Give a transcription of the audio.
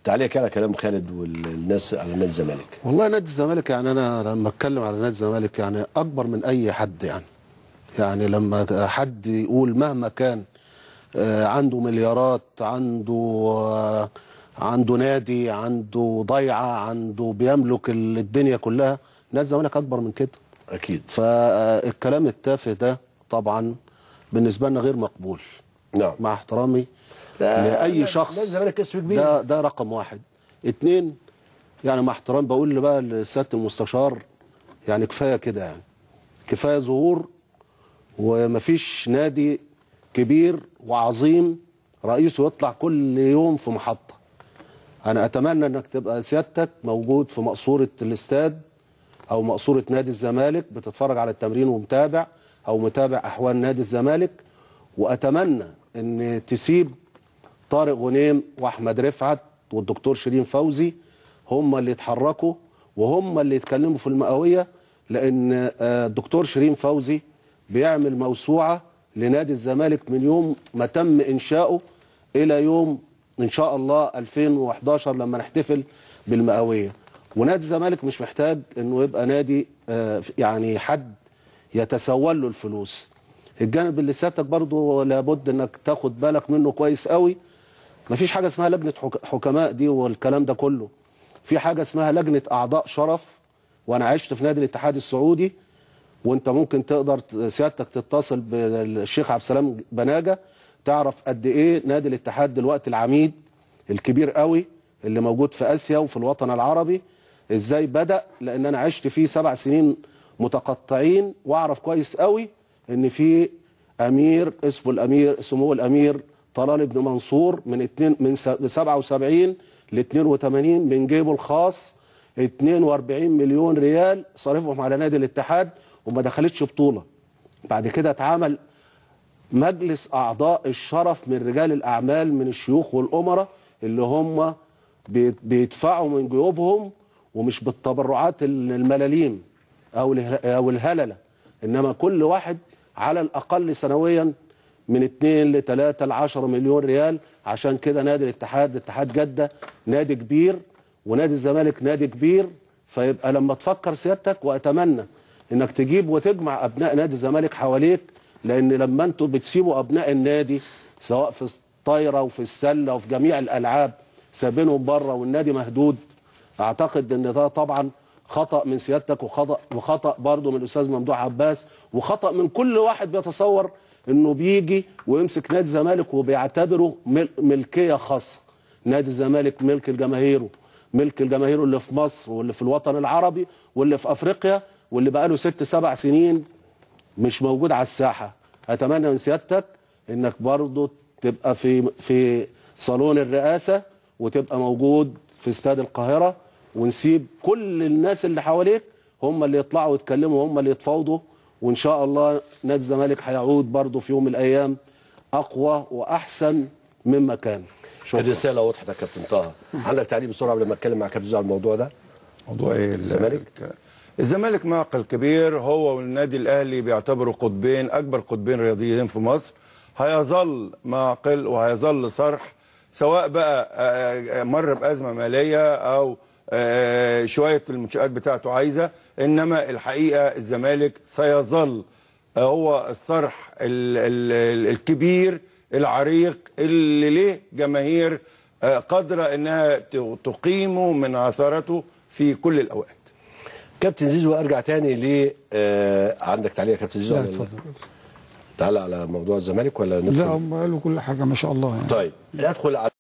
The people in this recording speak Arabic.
تعليقك على كلام خالد والناس على نادي الزمالك. والله نادي الزمالك يعني انا لما اتكلم على نادي الزمالك يعني اكبر من اي حد، يعني لما حد يقول مهما كان عنده مليارات، عنده نادي، عنده ضيعه، عنده بيملك الدنيا كلها، نادي الزمالك اكبر من كده اكيد. فالكلام التافه ده طبعا بالنسبه لنا غير مقبول. نعم. مع احترامي لاي شخص. نادي الزمالك اسم كبير. ده رقم واحد. اتنين، يعني مع احترام بقول بقى لسياده المستشار، يعني كفايه كده، يعني كفايه ظهور، ومفيش نادي كبير وعظيم رئيسه يطلع كل يوم في محطه. انا اتمنى انك تبقى سيادتك موجود في مقصوره الاستاد او مقصوره نادي الزمالك بتتفرج على التمرين ومتابع، او متابع احوال نادي الزمالك. واتمنى ان تسيب طارق غنيم واحمد رفعت والدكتور شيرين فوزي هم اللي يتحركوا وهم اللي يتكلموا في المئويه، لان الدكتور شيرين فوزي بيعمل موسوعه لنادي الزمالك من يوم ما تم انشاؤه الى يوم ان شاء الله 2011 لما نحتفل بالمئويه. ونادي الزمالك مش محتاج انه يبقى نادي يعني حد يتسول له الفلوس. الجانب اللي سيادتك برضه لابد انك تاخد بالك منه كويس قوي، مفيش حاجه اسمها لجنه حكماء دي والكلام ده كله. في حاجه اسمها لجنه اعضاء شرف، وانا عشت في نادي الاتحاد السعودي، وانت ممكن تقدر سيادتك تتصل بالشيخ عبد السلام بناجه تعرف قد ايه نادي الاتحاد دلوقتي العميد الكبير قوي اللي موجود في اسيا وفي الوطن العربي ازاي بدأ، لان انا عشت فيه 7 سنين متقطعين، واعرف كويس قوي ان في امير اسمه الامير سمو الامير طلال بن منصور من 77 ل 82 من جيبه الخاص 42 مليون ريال صرفهم على نادي الاتحاد وما دخلتش بطوله. بعد كده اتعمل مجلس اعضاء الشرف من رجال الاعمال من الشيوخ والامراء اللي هم بيدفعوا من جيوبهم ومش بالتبرعات الملاليم او الهلله، انما كل واحد على الاقل سنويا من 2 ل 3 ل 10 مليون ريال. عشان كده نادي الاتحاد، اتحاد جده نادي كبير، ونادي الزمالك نادي كبير. فيبقى لما تفكر سيادتك، واتمنى انك تجيب وتجمع ابناء نادي الزمالك حواليك، لان لما انتوا بتسيبوا ابناء النادي سواء في الطايره وفي السله وفي جميع الالعاب سابينهم بره والنادي مهدود، اعتقد ان ده طبعا خطأ من سيادتك وخطأ برضه من الاستاذ ممدوح عباس، وخطأ من كل واحد بيتصور انه بيجي ويمسك نادي الزمالك وبيعتبره ملكيه خاصه. نادي الزمالك ملك لجماهيره، ملك الجماهير اللي في مصر واللي في الوطن العربي واللي في افريقيا واللي بقاله 6 7 سنين مش موجود على الساحه. اتمنى من سيادتك انك برضه تبقى في صالون الرئاسه وتبقى موجود في استاد القاهره، ونسيب كل الناس اللي حواليك هم اللي يطلعوا يتكلموا وهم اللي يتفاوضوا، وان شاء الله نادي الزمالك هيعود برضه في يوم من الايام اقوى واحسن مما كان. شكرا. الرساله وضحت يا كابتن طه. عندك تعليق بسرعه قبل ما اتكلم مع كابتن زوزو على الموضوع ده؟ موضوع ايه؟ الزمالك معقل كبير، هو والنادي الاهلي بيعتبروا قطبين، اكبر قطبين رياضيين في مصر. هيظل معقل وهيظل صرح، سواء بقى مر بازمه ماليه او شويه المنشآت بتاعته عايزه، انما الحقيقه الزمالك سيظل هو الصرح الكبير العريق اللي له جماهير قادره انها تقيمه من عثرته في كل الاوقات. كابتن زيزو، ارجع تاني ل عندك تعليق يا كابتن زيزو؟ لا اتفضل. تعالى على موضوع الزمالك ولا ندخل؟ لا هم قالوا كل حاجه ما شاء الله يعني. طيب ندخل على